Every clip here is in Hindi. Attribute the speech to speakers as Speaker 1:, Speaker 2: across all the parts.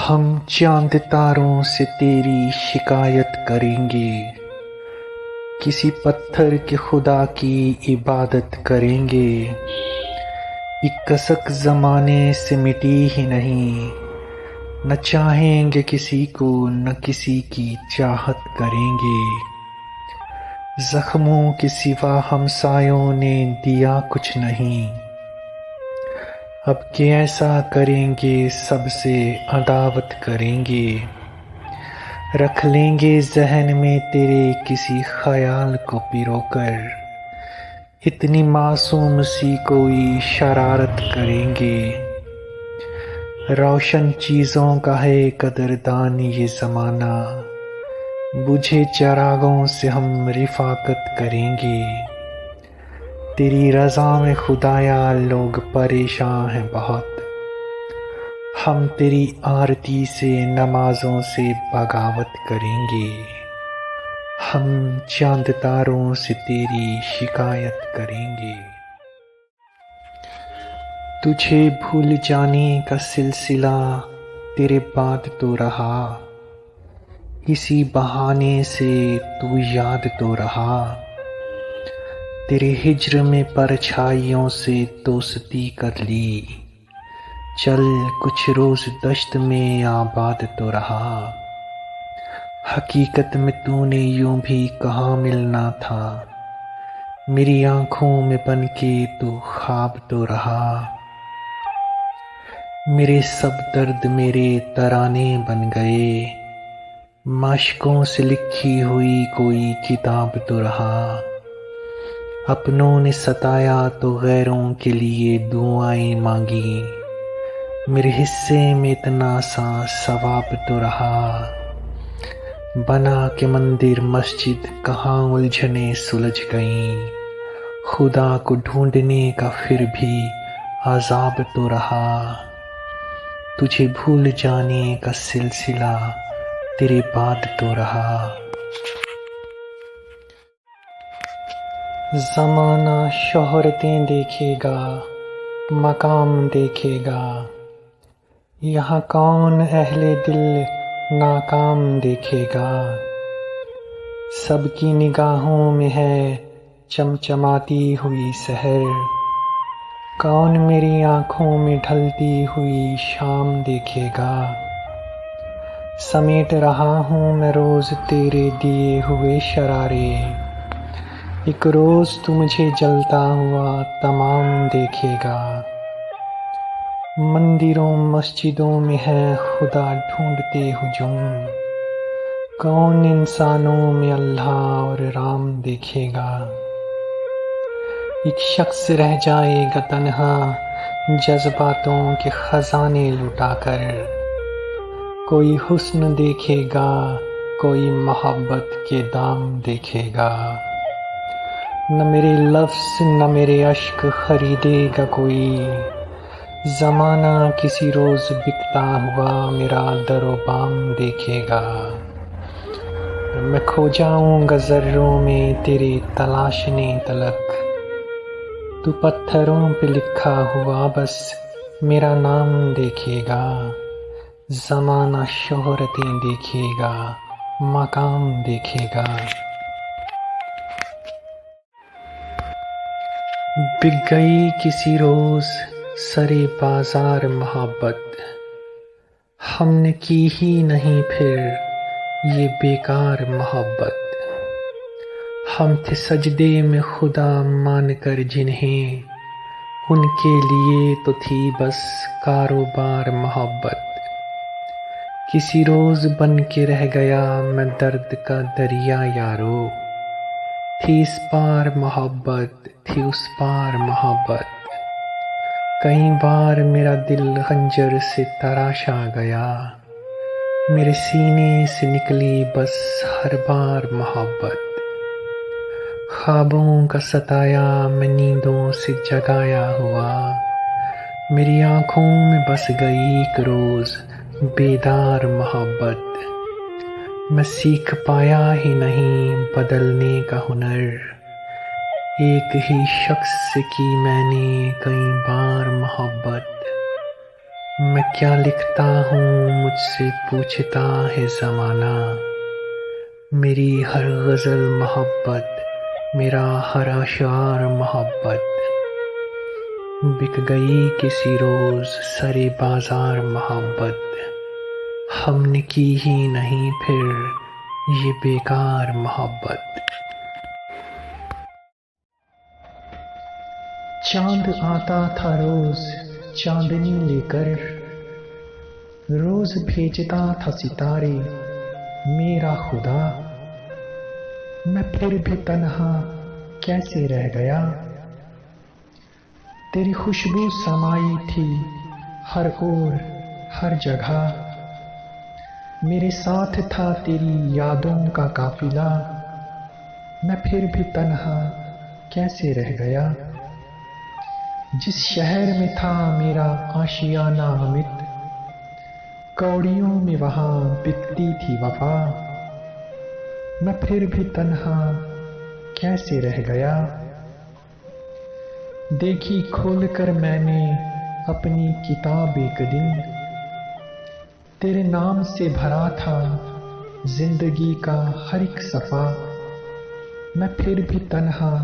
Speaker 1: हम चांद तारों से तेरी शिकायत करेंगे, किसी पत्थर के खुदा की इबादत करेंगे। एक कसक ज़माने से मिटी ही नहीं, न चाहेंगे किसी को न किसी की चाहत करेंगे। जख्मों के सिवा हमसायों ने दिया कुछ नहीं, अब कैसा करेंगे सबसे अदावत करेंगे। रख लेंगे जहन में तेरे किसी ख्याल को पिरोकर, इतनी मासूम सी कोई शरारत करेंगे। रोशन चीज़ों का है कदरदान ये ज़माना, बुझे चिरागों से हम रिफाकत करेंगे। तेरी रज़ा में खुदाया लोग परेशान हैं बहुत, हम तेरी आरती से नमाज़ों से बगावत करेंगे। हम चांद तारों से तेरी शिकायत करेंगे। तुझे भूल जाने का सिलसिला तेरे बाद तो रहा, इसी बहाने से तू याद तो रहा। तेरे हिज्र में परछाइयों से दोस्ती कर ली, चल कुछ रोज दश्त में आबाद तो रहा। हकीकत में तूने यूं भी कहाँ मिलना था, मेरी आंखों में बन के तू ख्वाब तो रहा। मेरे सब दर्द मेरे तराने बन गए, माशकों से लिखी हुई कोई किताब तो रहा। अपनों ने सताया तो गैरों के लिए दुआएं मांगी, मेरे हिस्से में इतना सा सवाब तो रहा। बना के मंदिर मस्जिद कहाँ उलझने सुलझ गईं, खुदा को ढूंढने का फिर भी अजाब तो रहा। तुझे भूल जाने का सिलसिला तेरे बाद तो रहा। ज़माना शोहरतें देखेगा, मकाम देखेगा, यहाँ कौन अहले दिल नाकाम देखेगा। सबकी निगाहों में है चमचमाती हुई सहर, कौन मेरी आँखों में ढलती हुई शाम देखेगा। समेट रहा हूँ मैं रोज़ तेरे दिए हुए शरारे, एक रोज़ तू मुझे जलता हुआ तमाम देखेगा। मंदिरों मस्जिदों में है खुदा ढूंढते हुजूम, कौन इंसानों में अल्लाह और राम देखेगा। एक शख्स रह जाएगा तन्हा जज्बातों के खजाने लुटाकर, कोई हुस्न देखेगा कोई मोहब्बत के दाम देखेगा। न मेरे लफ्ज़ न मेरे अश्क खरीदेगा कोई, ज़माना किसी रोज़ बिकता हुआ मेरा दरो बाम देखेगा। मैं खो जाऊंगा ज़र्रों में तेरे तलाशने तलक, तू पत्थरों पे लिखा हुआ बस मेरा नाम देखेगा। ज़माना शोहरतें देखेगा, मकाम देखेगा। बिक गई किसी रोज़ सरे बाजार मोहब्बत, हमने की ही नहीं फिर ये बेकार मोहब्बत। हम थे सजदे में खुदा मानकर जिन्हें, उनके लिए तो थी बस कारोबार मोहब्बत। किसी रोज़ बन के रह गया मैं दर्द का दरिया यारो, थी इस पार मोहब्बत थी उस पार मोहब्बत। कई बार मेरा दिल खंजर से तराशा गया, मेरे सीने से निकली बस हर बार मोहब्बत। ख्वाबों का सताया मैं नींदों से जगाया हुआ, मेरी आँखों में बस गई एक रोज़ बेदार मोहब्बत। मैं सीख पाया ही नहीं बदलने का हुनर, एक ही शख्स से की मैंने कई बार मोहब्बत। मैं क्या लिखता हूँ मुझसे पूछता है ज़माना। मेरी हर गज़ल मोहब्बत, मेरा हर अशार मोहब्बत। बिक गई किसी रोज़ सरे बाज़ार मोहब्बत। हमने की ही नहीं फिर ये बेकार मोहब्बत। चांद आता था रोज़ चांदनी लेकर, रोज़ भेजता था सितारे मेरा खुदा। मैं फिर भी तन्हा कैसे रह गया। तेरी खुशबू समाई थी हर ओर हर जगह। मेरे साथ था तेरी यादों का काफिला। मैं फिर भी तन्हा कैसे रह गया। जिस शहर में था मेरा आशियाना अमित, कौड़ियों में वहाँ बिकती थी वफा। मैं फिर भी तन्हा कैसे रह गया। देखी खोलकर मैंने अपनी किताब एक दिन, तेरे नाम से भरा था जिंदगी का हर एक सफ़ा। मैं फिर भी तन्हा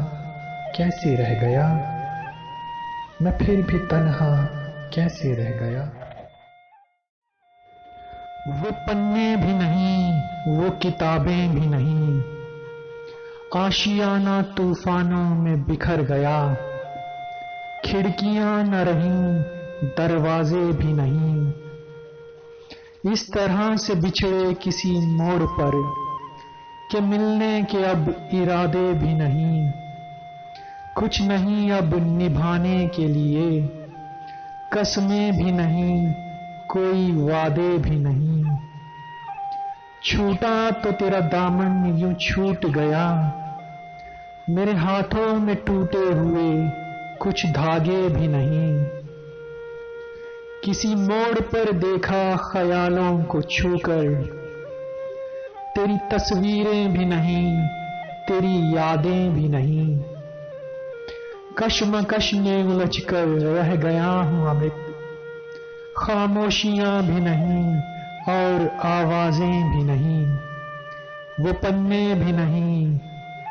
Speaker 1: कैसे रह गया। मैं फिर भी तन्हा कैसे रह गया। वो पन्ने भी नहीं, वो किताबें भी नहीं, आशियाना तूफानों में बिखर गया। खिड़कियां न रहीं, दरवाजे भी नहीं, इस तरह से बिछड़े किसी मोड़ पर कि मिलने के अब इरादे भी नहीं। कुछ नहीं अब निभाने के लिए, कसमें भी नहीं, कोई वादे भी नहीं। छूटा तो तेरा दामन यूं छूट गया, मेरे हाथों में टूटे हुए कुछ धागे भी नहीं। किसी मोड़ पर देखा ख्यालों को छूकर, तेरी तस्वीरें भी नहीं, तेरी यादें भी नहीं। कश्मकश में उलझकर रह गया हूं अमित, खामोशियां भी नहीं और आवाजें भी नहीं। वो पन्ने भी नहीं,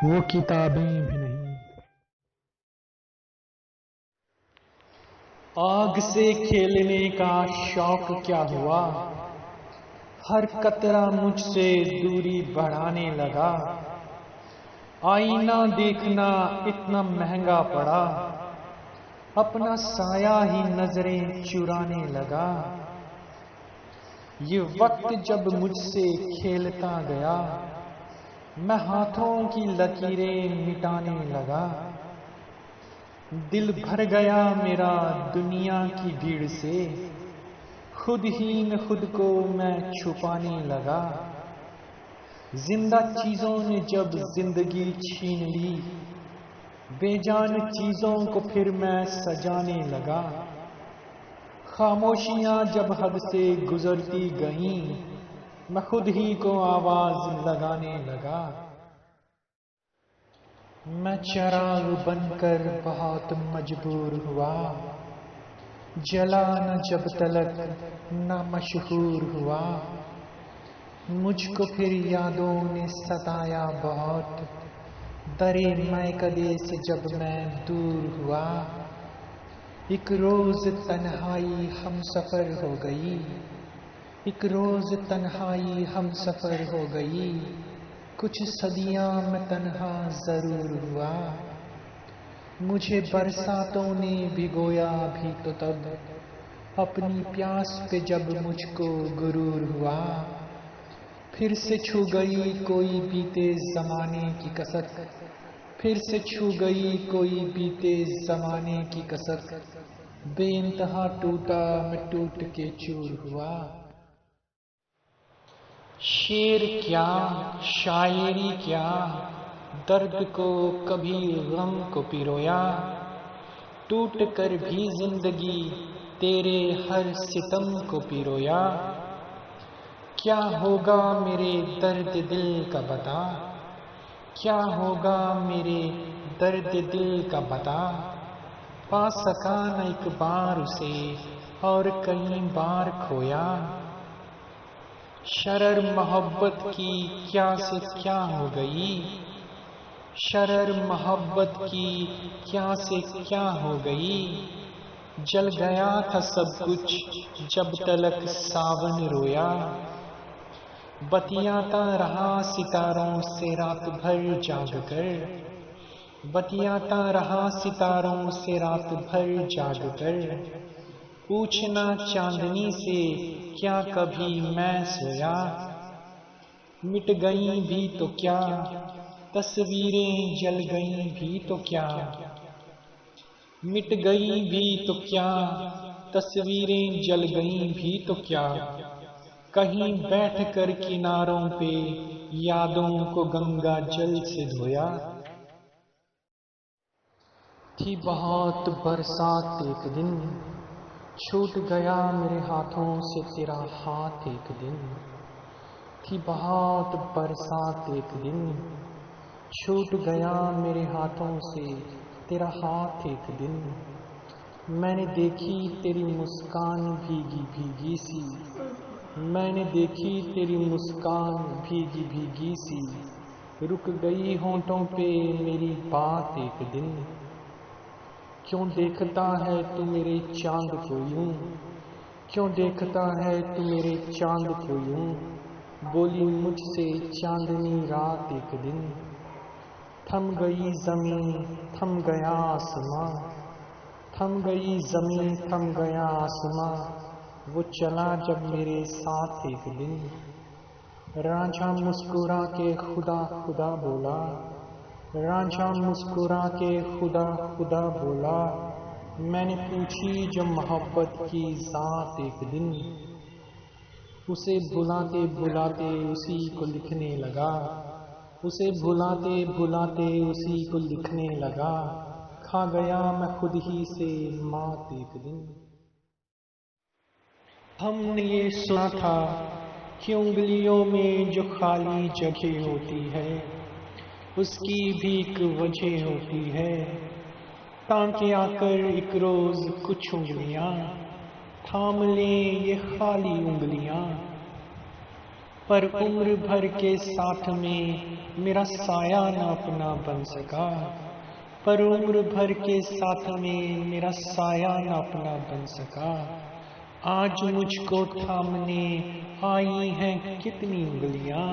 Speaker 1: वो किताबें भी नहीं। आग से खेलने का शौक क्या हुआ, हर कतरा मुझसे दूरी बढ़ाने लगा। आईना देखना इतना महंगा पड़ा, अपना साया ही नजरें चुराने लगा। ये वक्त जब मुझसे खेलता गया, मैं हाथों की लकीरें मिटाने लगा। दिल भर गया मेरा दुनिया की भीड़ से, खुद ही में खुद को मैं छुपाने लगा। जिंदा चीजों ने जब जिंदगी छीन ली, बेजान चीजों को फिर मैं सजाने लगा। खामोशियां जब हद से गुजरती गईं, मैं खुद ही को आवाज लगाने लगा। मैं चिराग बनकर बहुत मजबूर हुआ, जला न जब तलक न मशहूर हुआ। मुझको फिर यादों ने सताया बहुत, दरे मैकदे से जब मैं दूर हुआ। एक रोज तन्हाई हम सफर हो गई, एक रोज तन्हाई हम सफर हो गई। कुछ सदियां मैं तन्हा जरूर हुआ, मुझे बरसातों ने भिगोया भी तो तब, अपनी प्यास पे जब मुझको गुरूर हुआ। फिर से छू गई कोई बीते जमाने की कसक, फिर से छू गई कोई बीते जमाने की कसक। बेइंतहा टूटा मैं टूट के चूर हुआ। शेर क्या शायरी क्या, दर्द को कभी गम को पिरोया। टूट कर भी जिंदगी तेरे हर सितम को पिरोया। क्या होगा मेरे दर्द दिल का बता, क्या होगा मेरे दर्द दिल का बता। पा सका न एक बार उसे और कई बार खोया। शरर मोहब्बत की क्या से क्या हो गई, शरर मोहब्बत की क्या से क्या हो गई। जल गया था सब कुछ जब तलक सावन रोया। बतियाता रहा सितारों से रात भर जाग कर, बतियाता रहा सितारों से रात भर जाग कर। पूछना चांदनी से क्या कभी मैं सोया। मिट गई भी तो क्या तस्वीरें, जल गई भी तो क्या, मिट गई भी तो क्या तस्वीरें, जल गई भी तो क्या। कहीं बैठ कर किनारों पे यादों को गंगा जल से धोया। थी बहुत बरसात एक दिन, छूट गया मेरे हाथों से तेरा हाथ एक दिन। थी बहुत बरसात एक दिन, छूट गया मेरे हाथों से तेरा हाथ एक दिन। मैंने देखी तेरी मुस्कान भीगी भीगी सी, मैंने देखी तेरी मुस्कान भीगी भीगी सी। रुक गई होंठों पे मेरी बात एक दिन। क्यों देखता है तू मेरे चांद को यूं, क्यों देखता है तू मेरे चांद को यूं। बोली मुझसे चांदनी रात एक दिन। थम गई जमीन थम गया आसमां, थम गई जमीन थम गया आसमां। वो चला जब मेरे साथ एक दिन। रांझा मुस्कुरा के खुदा खुदा बोला, रांझा मुस्कुरा के खुदा खुदा बोला। मैंने पूछी जो मोहब्बत की ज़ात एक दिन। उसे भुलाते भुलाते उसी को लिखने लगा, उसे भुलाते भुलाते उसी को लिखने लगा। खा गया मैं खुद ही से मात एक दिन। हमने ये सुना था कि उंगलियों में जो खाली जगह होती है उसकी भी एक वजह होती है। ताकि आकर एक रोज कुछ उंगलियां थाम लें ये खाली उंगलियां। पर उम्र भर के साथ में मेरा साया न अपना बन सका, पर उम्र भर के साथ में मेरा साया न अपना बन सका। आज मुझको थामने आई हैं कितनी उंगलियां,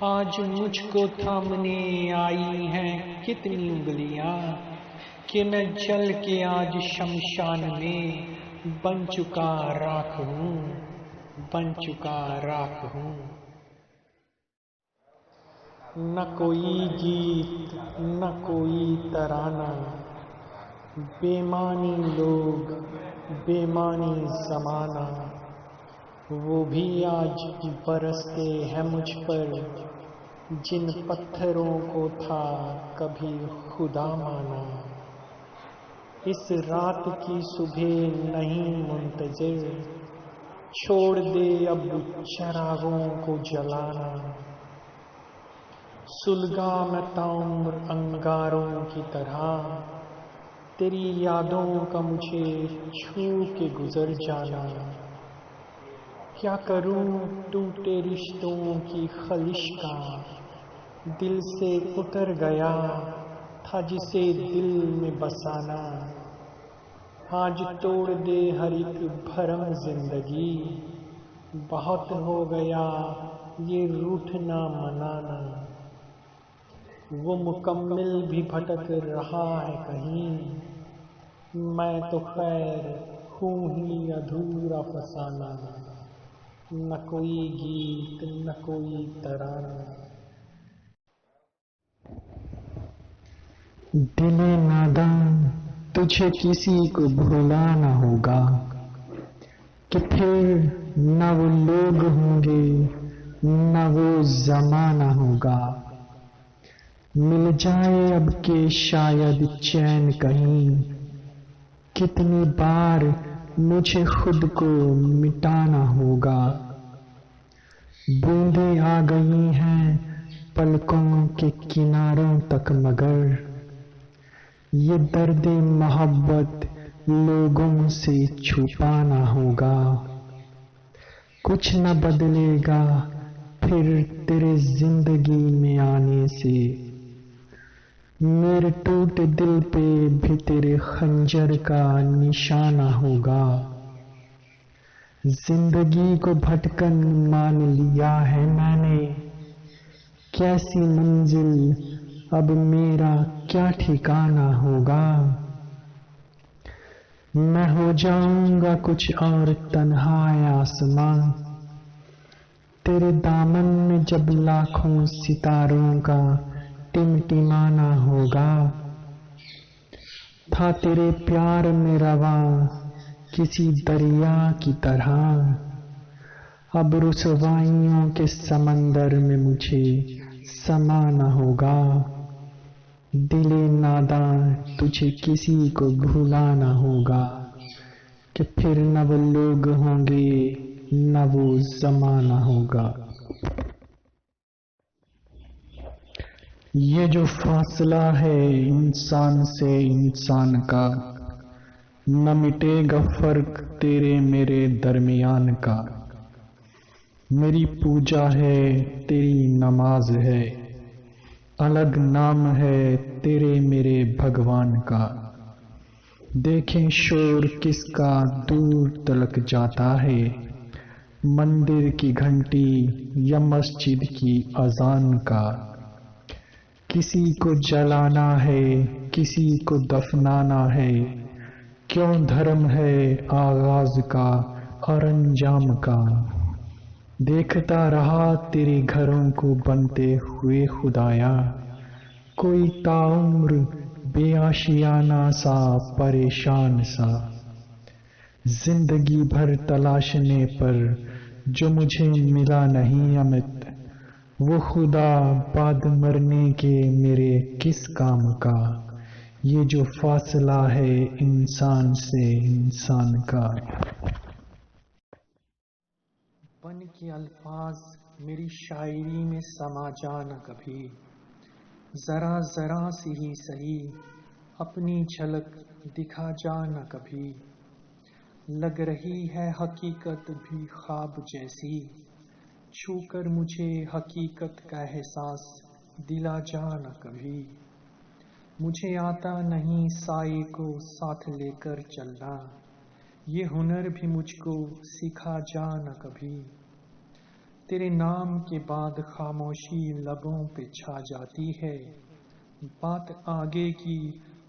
Speaker 1: आज मुझको थामने आई हैं कितनी उंगलियां। कि मैं जल के आज शमशान में बन चुका राख हूँ, बन चुका राख हूँ। न कोई गीत न कोई तराना, बेमानी लोग बेमानी ज़माना। वो भी आज बरसते हैं मुझ पर जिन पत्थरों को था कभी खुदा माना। इस रात की सुबह नहीं मुंतज़िर, छोड़ दे अब चरागों को जलाना। सुलगा मैं ताउम्र अंगारों की तरह, तेरी यादों का मुझे छू के गुजर जाना। क्या करूं टूटे रिश्तों की खलिश का, दिल से उतर गया था जिसे दिल में बसाना। आज तोड़ दे हर एक भरम जिंदगी, बहुत हो गया ये रूठना मनाना। वो मुकम्मिल भी भटक रहा है कहीं, मैं तो खैर हूँ ही अधूरा फसाना। न कोई गीत न कोई तराना। दिले नादान तुझे किसी को भुलाना होगा, कि फिर न वो लोग होंगे न वो जमाना होगा। मिल जाए अब के शायद चैन कहीं, कितनी बार मुझे खुद को मिटाना होगा। बूंदें आ गई हैं पलकों के किनारों तक मगर ये दर्द मोहब्बत लोगों से छुपाना होगा। कुछ न बदलेगा फिर तेरे जिंदगी में आने से। मेरे टूटे दिल पे भी तेरे खंजर का निशाना होगा। जिंदगी को भटकन मान लिया है मैंने। कैसी मंजिल अब मेरा क्या ठिकाना होगा। मैं हो जाऊंगा कुछ और तन्हा आसमां। तेरे दामन में जब लाखों सितारों का टिमटिमाना होगा। था तेरे प्यार में रवा किसी दरिया की तरह। अब रुसवाइयों के समंदर में मुझे समाना होगा। दिले नादां तुझे किसी को भुलाना होगा कि फिर न वो लोग होंगे न वो जमाना होगा। ये जो फासला है इंसान से इंसान का, न मिटेगा फर्क तेरे मेरे दरमियान का। मेरी पूजा है तेरी नमाज है, अलग नाम है तेरे मेरे भगवान का। देखें शोर किसका दूर तलक जाता है, मंदिर की घंटी या मस्जिद की अजान का। किसी को जलाना है किसी को दफनाना है, क्यों धर्म है आगाज का और अंजाम का। देखता रहा तेरे घरों को बनते हुए खुदाया, कोई ताउम्र बेआशियाना सा परेशान सा। जिंदगी भर तलाशने पर जो मुझे मिला नहीं अमित, वो खुदा बाद मरने के मेरे किस काम का। ये जो फासला है इंसान से इंसान का। बन के अल्फाज मेरी शायरी में समा जाना कभी। जरा जरा सी ही सही अपनी झलक दिखा जाना कभी। लग रही है हकीकत भी ख्वाब जैसी, छूकर मुझे हकीकत का एहसास दिला जाना कभी। मुझे आता नहीं साए को साथ लेकर चलना, ये हुनर भी मुझको सिखा जाना कभी। तेरे नाम के बाद खामोशी लबों पे छा जाती है, बात आगे की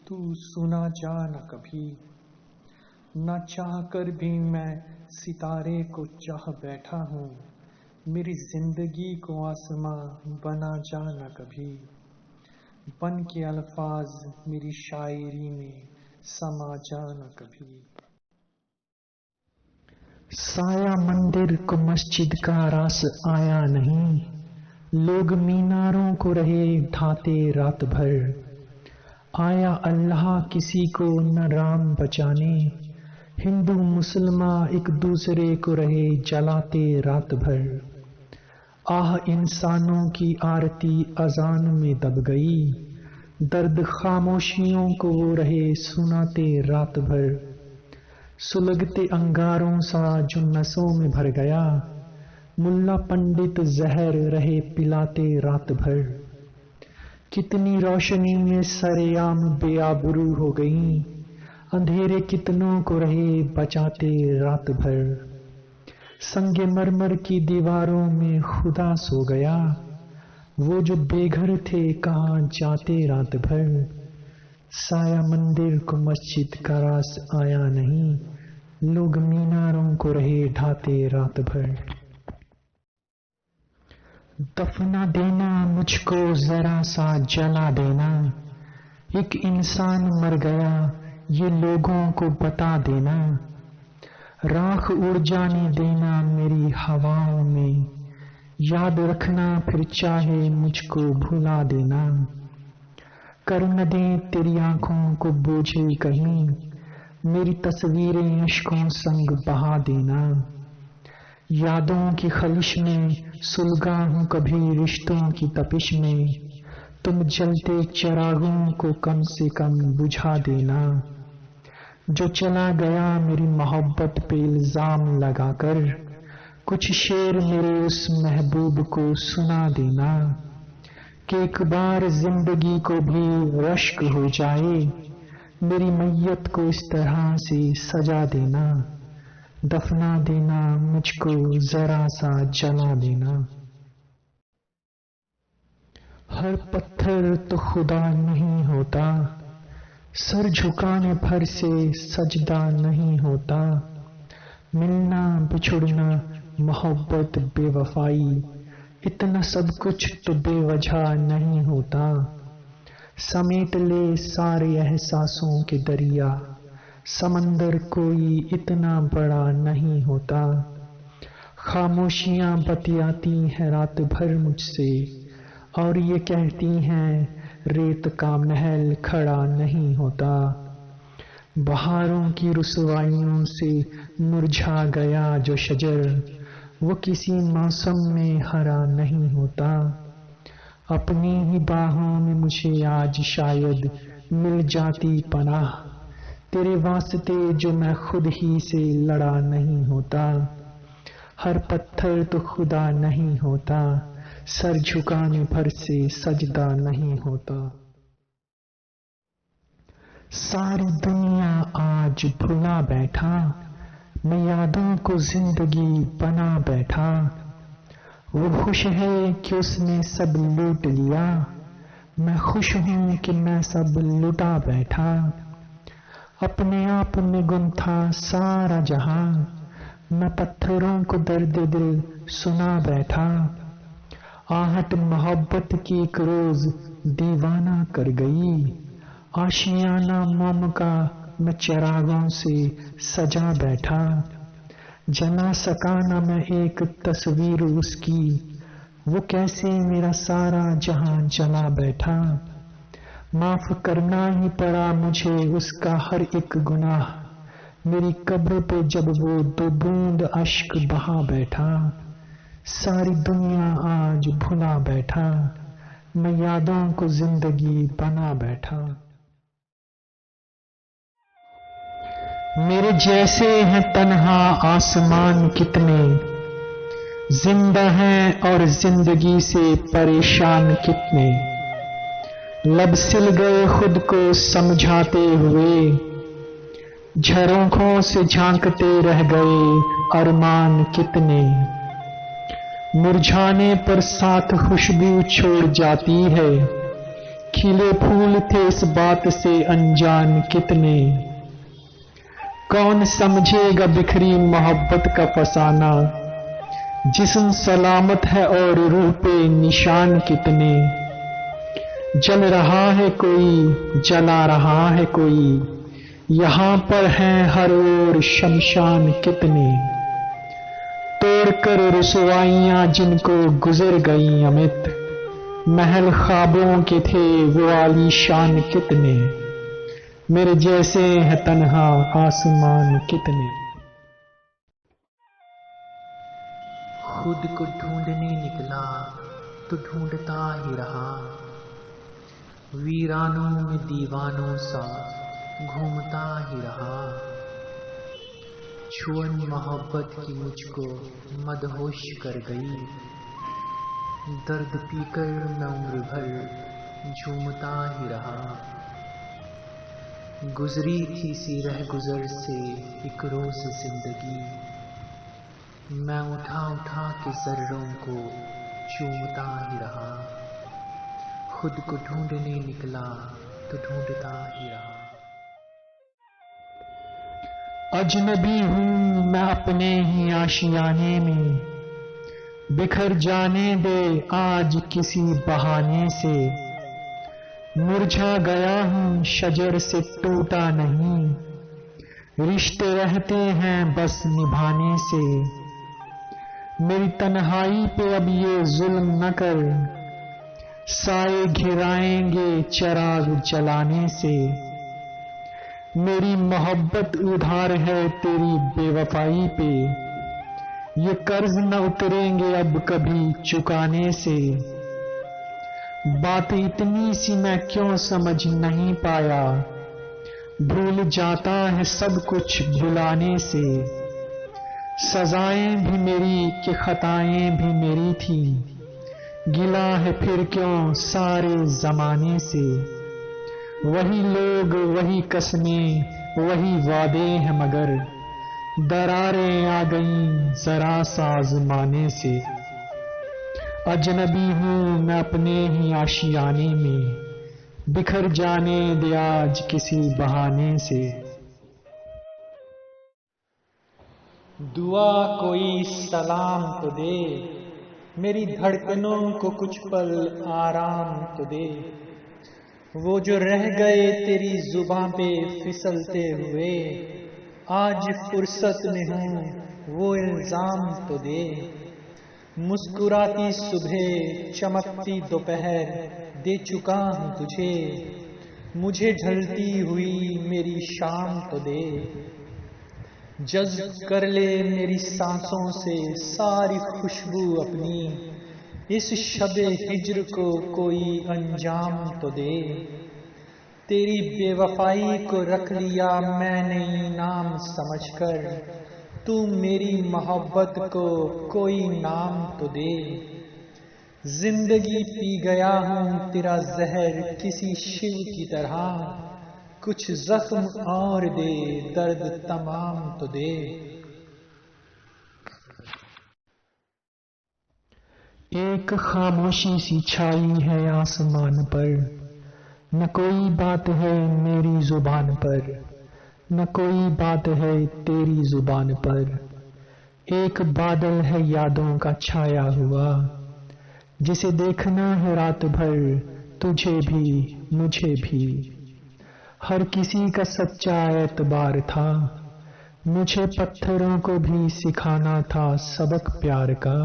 Speaker 1: तू सुना जाना कभी। ना चाह कर भी मैं सितारे को चाह बैठा हूँ, मेरी जिंदगी को आसमां बना जाना कभी। बन के अल्फाज मेरी शायरी में समा जाना कभी। साया मंदिर को मस्जिद का रास आया नहीं, लोग मीनारों को रहे ढाते रात भर। आया अल्लाह किसी को न राम बचाने, हिंदू मुसलमान एक दूसरे को रहे जलाते रात भर। आह इंसानों की आरती अजान में दब गई, दर्द खामोशियों को वो रहे सुनाते रात भर। सुलगते अंगारों सा जो नसों में भर गया, मुल्ला पंडित जहर रहे पिलाते रात भर। कितनी रोशनी में सरेआम बेआबरू हो गई, अंधेरे कितनों को रहे बचाते रात भर। संगे मरमर की दीवारों में खुदा सो गया, वो जो बेघर थे कहाँ जाते रात भर। साया मंदिर को मस्जिद का रास आया नहीं, लोग मीनारों को रहे ढाते रात भर। दफना देना मुझको जरा सा जला देना, एक इंसान मर गया ये लोगों को बता देना। राख उड़ जाने देना मेरी हवाओं में, याद रखना फिर चाहे मुझको भुला देना। कर न दे तेरी आंखों को बोझिल कहीं, मेरी तस्वीरें अश्कों संग बहा देना। यादों की खलिश में सुलगा हूँ कभी रिश्तों की तपिश में, तुम जलते चिरागों को कम से कम बुझा देना। जो चला गया मेरी मोहब्बत पे इल्जाम लगाकर, कुछ शेर मेरे उस महबूब को सुना देना कि एक बार जिंदगी को भी रश्क हो जाए, मेरी मैयत को इस तरह से सजा देना, दफना देना, मुझको जरा सा जला देना। हर पत्थर तो खुदा नहीं होता, सर झुकाने भर से सजदा नहीं होता। मिलना बिछुड़ना मोहब्बत बेवफाई, इतना सब कुछ तो बेवजह नहीं होता। समेट ले सारे एहसासों के दरिया, समंदर कोई इतना बड़ा नहीं होता। खामोशियां बतियाती हैं रात भर मुझसे, और ये कहती हैं रेत का महल खड़ा नहीं होता। बहारों की रुसवाइयों से मुरझा गया जो शजर, वो किसी मौसम में हरा नहीं होता। अपनी ही बाहों में मुझे आज शायद मिल जाती पनाह, तेरे वास्ते जो मैं खुद ही से लड़ा नहीं होता। हर पत्थर तो खुदा नहीं होता, सर झुकाने भर से सजदा नहीं होता। सारी दुनिया आज भुला बैठा, मैं यादों को जिंदगी बना बैठा। वो खुश है कि उसने सब लूट लिया, मैं खुश हूं कि मैं सब लुटा बैठा। अपने आप में गुम था सारा जहां, मैं पत्थरों को दर्द दिल सुना बैठा। आहट मोहब्बत की एक रोज दीवाना कर गई, आशियाना मोम का मैं चिरागों से सजा बैठा। जला सका न मैं एक तस्वीर उसकी, वो कैसे मेरा सारा जहां जला बैठा। माफ करना ही पड़ा मुझे उसका हर एक गुनाह, मेरी कब्र पे जब वो दो बूंद अश्क बहा बैठा। सारी दुनिया आज भुला बैठा, मैं यादों को जिंदगी बना बैठा। मेरे जैसे हैं तन्हा आसमान कितने, जिंदा हैं और जिंदगी से परेशान कितने। लब सिल गए खुद को समझाते हुए, झरोखों से झांकते रह गए अरमान कितने। मुरझाने पर साथ खुशबू छोड़ जाती है, खिले फूल थे इस बात से अनजान कितने। कौन समझेगा बिखरी मोहब्बत का फसाना, जिस्म सलामत है और रूह पे निशान कितने। जल रहा है कोई, जला रहा है कोई, यहाँ पर हैं हर ओर शमशान कितने। तोड़कर रुसवाइयां जिनको गुजर गई अमित, महल ख्वाबों के थे वो आलीशान कितने। मेरे जैसे है तन्हा आसमान कितने। खुद को ढूंढने निकला तो ढूंढता ही रहा, वीरानों में दीवानों सा घूमता ही रहा। छुअन मोहब्बत की मुझको मदहोश कर गई, दर्द पीकर मैं उम्र भर झूमता ही रहा। गुजरी थी सी रह गुजर से एक रोज जिंदगी, मैं उठा उठा के जर्रों को चूमता ही रहा। खुद को ढूंढने निकला तो ढूंढता ही रहा। अजनबी हूं मैं अपने ही आशियाने में, बिखर जाने दे आज किसी बहाने से। मुरझा गया हूं शजर से टूटा नहीं, रिश्ते रहते हैं बस निभाने से। मेरी तन्हाई पे अब ये जुल्म न कर, साए घिराएंगे चिराग जलाने से। मेरी मोहब्बत उधार है तेरी बेवफाई पे, ये कर्ज न उतरेंगे अब कभी चुकाने से।
Speaker 2: बात इतनी सी मैं क्यों समझ नहीं पाया। भूल जाता है सब कुछ भुलाने से। सजाएं भी मेरी कि खताएं भी मेरी थी। गिला है फिर क्यों सारे जमाने से। वही लोग वही कस्में वही वादे हैं मगर दरारें आ गईं जरा सा आज़माने से। अजनबी हूँ मैं अपने ही आशियाने में। बिखर जाने दे आज किसी बहाने से।
Speaker 1: दुआ कोई सलाम तो दे, मेरी धड़कनों को कुछ पल आराम तो दे। वो जो रह गए तेरी जुबां पे फिसलते हुए, आज फुर्सत में हूँ वो इल्जाम तो दे। मुस्कुराती सुबह चमकती दोपहर दे चुका हूँ तुझे। मुझे ढलती हुई मेरी शाम तो दे। जज़्ब कर ले मेरी सांसों से सारी खुशबू अपनी। इस शबे हिज्र को कोई अंजाम तो दे। तेरी बेवफाई को रख लिया मैंने इनाम समझकर। तू मेरी मोहब्बत को कोई नाम तो दे। जिंदगी पी गया हूँ तेरा जहर किसी शिव की तरह। कुछ जख्म और दे दर्द तमाम तो दे।
Speaker 2: एक खामोशी सी छाई है आसमान पर। न कोई बात है मेरी जुबान पर। न कोई बात है तेरी जुबान पर। एक बादल है यादों का छाया हुआ, जिसे देखना है रात भर तुझे भी मुझे भी। हर किसी का सच्चा एतबार था, मुझे पत्थरों को भी सिखाना था सबक प्यार का।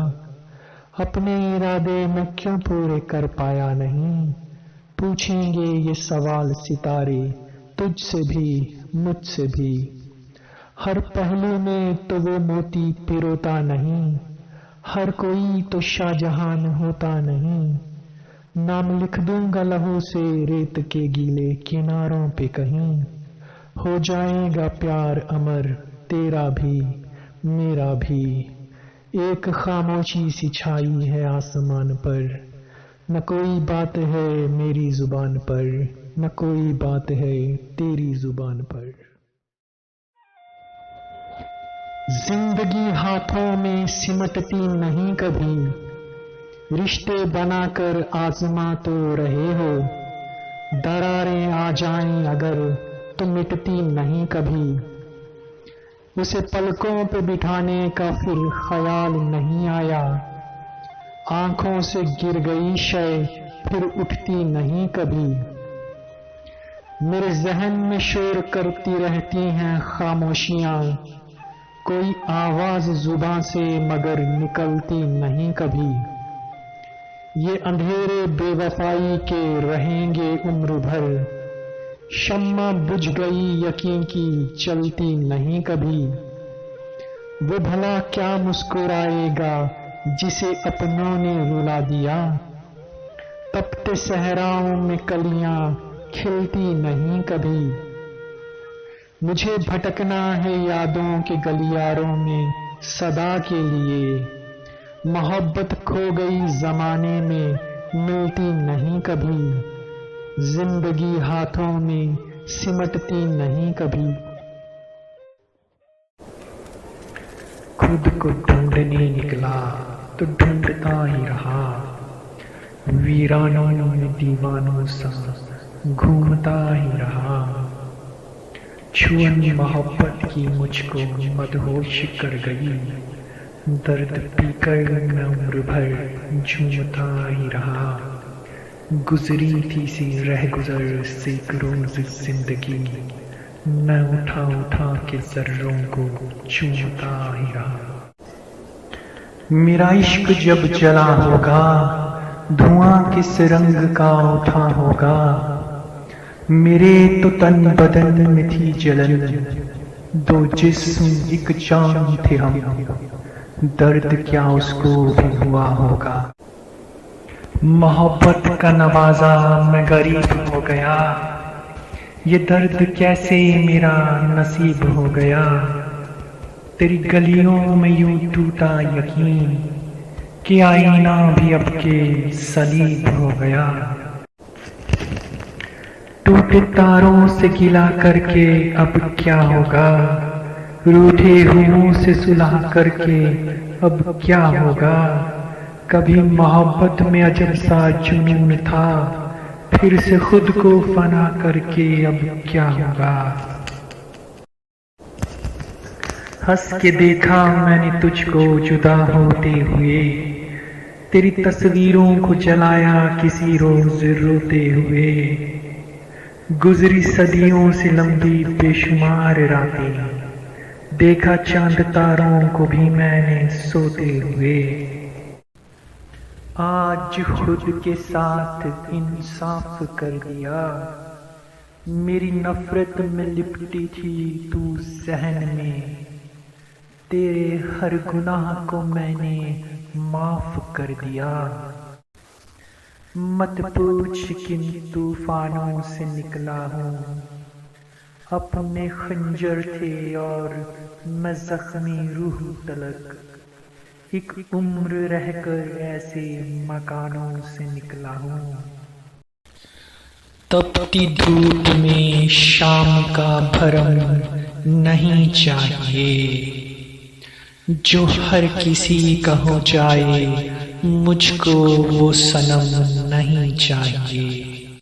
Speaker 2: अपने इरादे मैं क्यों पूरे कर पाया नहीं, पूछेंगे ये सवाल सितारे तुझसे भी मुझसे भी। हर पहलू में तो वो मोती पिरोता नहीं, हर कोई तो शाहजहान होता नहीं। नाम लिख दूंगा लहू से रेत के गीले किनारों पे कहीं। हो जाएगा प्यार अमर तेरा भी मेरा भी। एक खामोशी सी छाई है आसमान पर। न कोई बात है मेरी जुबान पर, न कोई बात है तेरी जुबान पर। जिंदगी हाथों में सिमटती नहीं कभी। रिश्ते बनाकर आजमा तो रहे हो। दरारें आ जाएं अगर तो मिटती नहीं कभी। उसे पलकों पे बिठाने का फिर ख्याल नहीं आया। आंखों से गिर गई शय फिर उठती नहीं कभी। मेरे जहन में शोर करती रहती हैं खामोशियां। कोई आवाज जुबान से मगर निकलती नहीं कभी। ये अंधेरे बेवफाई के रहेंगे उम्र भर। शम्मा बुझ गई यकीन की चलती नहीं कभी। वो भला क्या मुस्कुराएगा जिसे अपनों ने रुला दिया। तपते सहराओं में कलियां खिलती नहीं कभी। मुझे भटकना है यादों के गलियारों में सदा के लिए। मोहब्बत खो गई जमाने में मिलती नहीं कभी। जिंदगी हाथों में सिमटती नहीं कभी। खुद को ढूंढने निकला तो ढूंढता ही रहा। वीरानों में दीवानों सा घूमता ही रहा। छुअन मोहब्बत की मुझको मदहोश कर गई। दर्द पीकर मैं उम्र भर झूमता ही रहा। गुजरी थी सी रह गुजर से एक रोज जिंदगी। मैं उठा उठा के जर्रों को चूमता ही रहा। मेरा इश्क जब जला होगा धुआं किस रंग का उठा होगा। मेरे तो तन बदन में थी जलन, दो जिस्म एक जान थे हम। दर्द क्या उसको भी हुआ होगा।
Speaker 1: मोहब्बत का नवाजा मैं गरीब हो गया, ये दर्द कैसे मेरा नसीब हो गया। तेरी गलियों में यूं टूटा यकीन कि आईना भी अब के सलीब हो गया। टूटे तारों से गिला करके अब क्या होगा, रूठे हुओं से सुलह करके अब क्या होगा। कभी मोहब्बत में अजब सा जुनून था, फिर से खुद को फना करके अब क्या होगा। हंस के देखा मैंने तुझको जुदा होते हुए, तेरी तस्वीरों को जलाया किसी रोज रोते हुए। गुजरी सदियों से लंबी बेशुमार रातें, देखा चांद तारों को भी मैंने सोते हुए। आज खुद के साथ इंसाफ कर दिया, मेरी नफरत में लिपटी थी तू जहन में। तेरे हर गुनाह को मैंने माफ कर दिया। मत पूछ किन तूफानों से निकला हूँ, अपने खंजर थे और मैं जख्मी रूह तलक। एक उम्र रहकर ऐसे मकानों से निकला हूँ। तपती धूप में शाम का भरम नहीं चाहिए, जो हर किसी का हो जाए मुझको वो सनम नहीं चाहिए।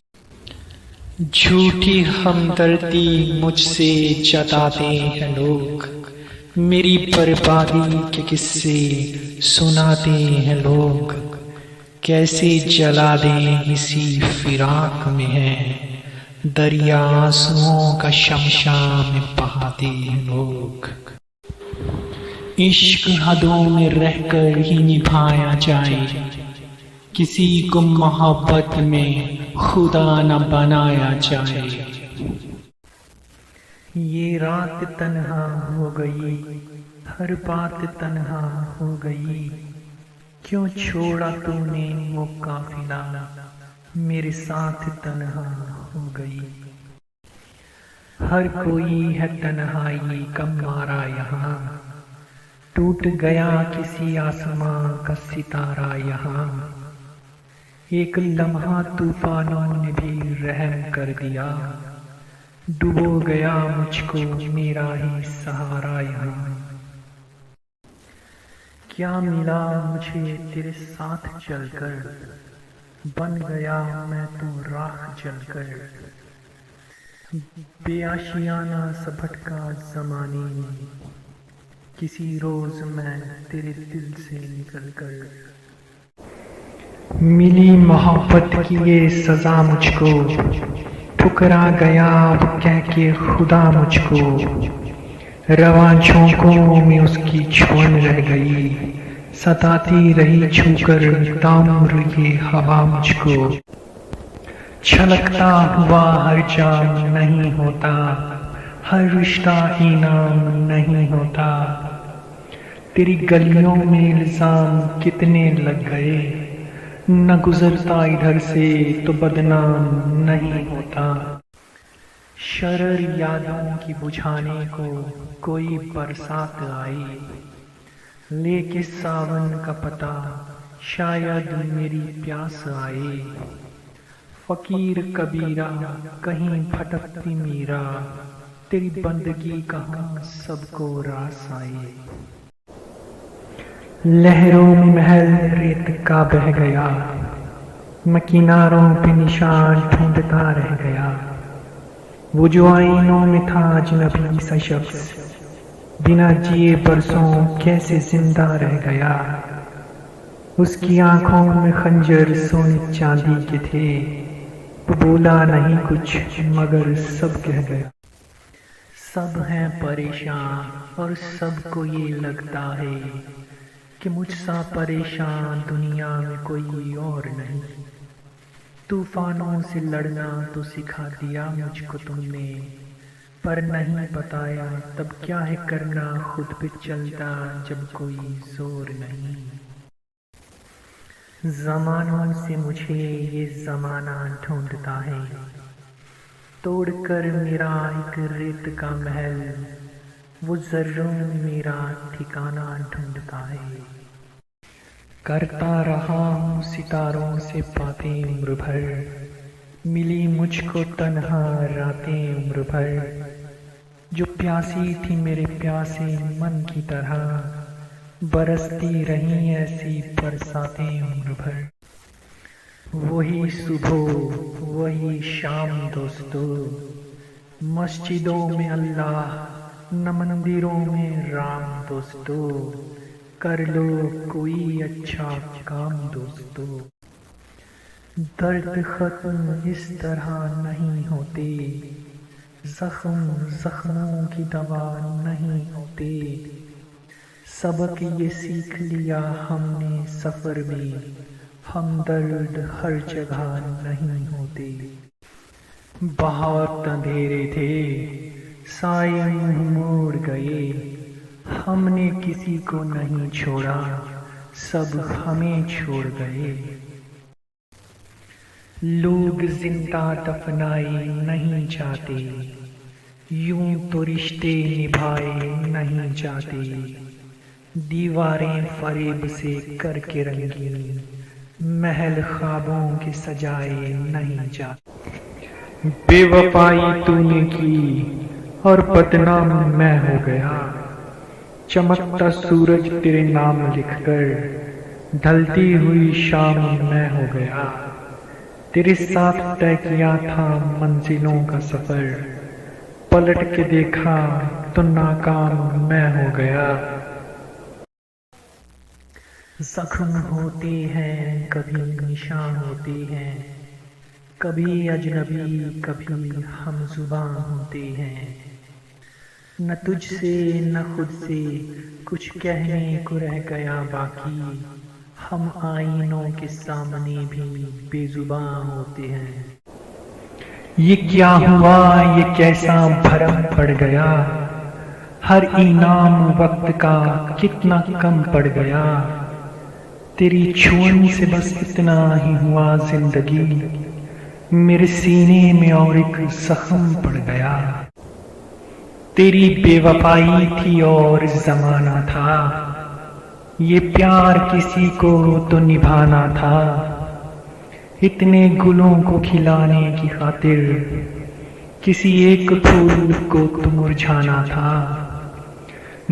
Speaker 1: झूठी हमदर्दी मुझसे जताते हैं लोग, मेरी बर्बादी के किस्से सुनाते हैं लोग। कैसे जला दें इसी फिराक में है, दरिया आंसुओं का शमशान में बहाते हैं लोग। इश्क हदों में रहकर ही निभाया जाए, किसी को मोहब्बत में खुदा न बनाया जाए। ये रात तन्हा हो गई, हर बात तन्हा हो गई। क्यों छोड़ा तूने वो काफिला, मेरे साथ तन्हा हो गई। हर कोई है तन्हाई का मारा यहाँ, टूट गया किसी आसमां का सितारा यहाँ। एक लम्हा तूफानों ने भी रहम कर दिया, डुबो गया मुझको मेरा ही सहारा यहाँ। क्या मिला मुझे तेरे साथ चलकर, बन गया मैं तो राख जलकर। बेआशियाना सा भटका ज़माने में, किसी रोज मैं तेरे दिल से निकल कर। मिली मोहब्बत की ये सजा मुझको, ठुकरा गया अब कह के खुदा मुझको। रवां झोंकों में उसकी छुअन रह गई, सताती रही छूकर ताउम्र ये हवा मुझको। छलकता हुआ हर जाम नहीं होता, हर रिश्ता इनाम नहीं होता। तेरी गलियों में इल्जाम कितने लग गए, न गुजरता इधर से तो बदनाम नहीं होता। शरर यादों की बुझाने को कोई बरसात आई, लेके सावन का पता शायद मेरी प्यास आई। फकीर कबीरा कहीं भटकती मीरा, तेरी बंदगी कहाँ सबको रास आई। लहरों में महल रेत का बह गया, मैं किनारों पे निशान ढूंढता रह गया। वो जो आईनों में था अजनबी सा शख्स, बिना जिए बरसों कैसे जिंदा रह गया। उसकी आंखों में खंजर सोने चांदी के थे, वो बोला नहीं कुछ मगर सब कह गया। सब हैं परेशान और सबको ये लगता है कि मुझसा परेशान दुनिया में कोई और नहीं। तूफानों से लड़ना तो सिखा दिया मुझको तुमने, पर नहीं बताया तब क्या है करना खुद पे चलता जब कोई जोर नहीं। ज़मानों से मुझे ये ज़माना ढूंढता है, तोड़कर मेरा एक रेत का महल, वो ज़र्रों में मेरा ठिकाना ढूंढता है। करता रहा हूँ सितारों से बातें उम्र भर, मिली मुझको तन्हा रातें उम्र भर, जो प्यासी थी मेरे प्यासे मन की तरह, बरसती रही ऐसी बरसातें उम्र भर। वही सुबह वही शाम दोस्तों, मस्जिदों में अल्लाह न मंदिरों में राम दोस्तों, कर लो कोई अच्छा काम दोस्तों। दर्द खत्म इस तरह नहीं होते, जख्मों की दवा नहीं होते, सबक ये सीख लिया हमने सफर में, हमदर्द हर जगह नहीं होते। बहुत अंधेरे थे साए मुंह मोड़ गए, हमने किसी को नहीं छोड़ा, सब हमें छोड़ गए। लोग जिंदा दफनाए नहीं जाते, यूं तो रिश्ते निभाए नहीं जाते, दीवारें फरेब से करके रंगीन, महल ख्वाबों के सजाए नहीं जाते। बेवफाई तूने की और बदनाम मैं हो गया, चमकता सूरज तेरे नाम लिखकर, ढलती हुई शाम मैं हो गया। तेरे साथ तय किया था मंजिलों का सफर, पलट के देखा तो नाकाम मैं हो गया। जख्म होते हैं कभी निशान होते हैं, कभी अजनबी कभी हमजुबान होते हैं, न तुझसे न खुद से कुछ कहने को रह गया बाकी, हम आईनों के सामने भी बेजुबान होते हैं। ये क्या हुआ ये कैसा भरम पड़ गया, हर इनाम वक्त का कितना कम पड़ गया, तेरी छुअन से बस इतना ही हुआ जिंदगी, मेरे सीने में और एक जख्म पड़ गया। तेरी बेवफाई थी और जमाना था, ये प्यार किसी को तो निभाना था, इतने गुलों को खिलाने की खातिर किसी एक फूल को तो मुरझाना था।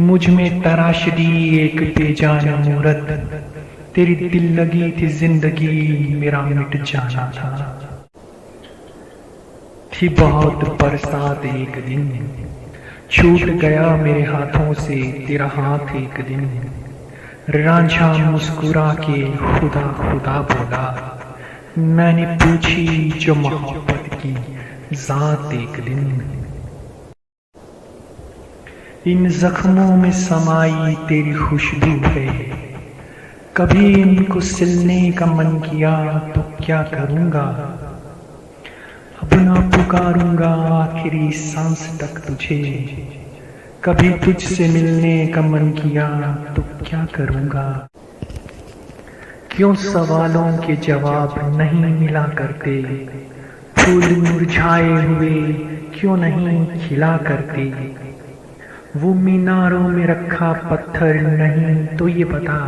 Speaker 1: मुझ में तराश दी एक बेजान मूरत, तेरी दिल लगी थी जिंदगी मेरा मिट जाना था। थी बहुत बरसात एक दिन, छूट गया मेरे हाथों से तेरा हाथ एक दिन, रांझा मुस्कुरा के खुदा खुदा बोला, मैंने पूछी जो मोहब्बत की जात एक दिन। इन जख्मों में समाई तेरी खुशबू है, कभी इनको सिलने का मन किया तो क्या करूंगा, अब ना पुकारूंगा आखिरी सांस तक तुझे, कभी तुझसे मिलने का मन किया तो क्या करूंगा। क्यों सवालों के जवाब नहीं मिला करते, फूल मुरझाए हुए क्यों नहीं खिला करते, वो मीनारों में रखा पत्थर नहीं तो ये बता,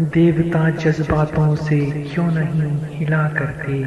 Speaker 1: देवता जज्बातों से क्यों नहीं हिला करते।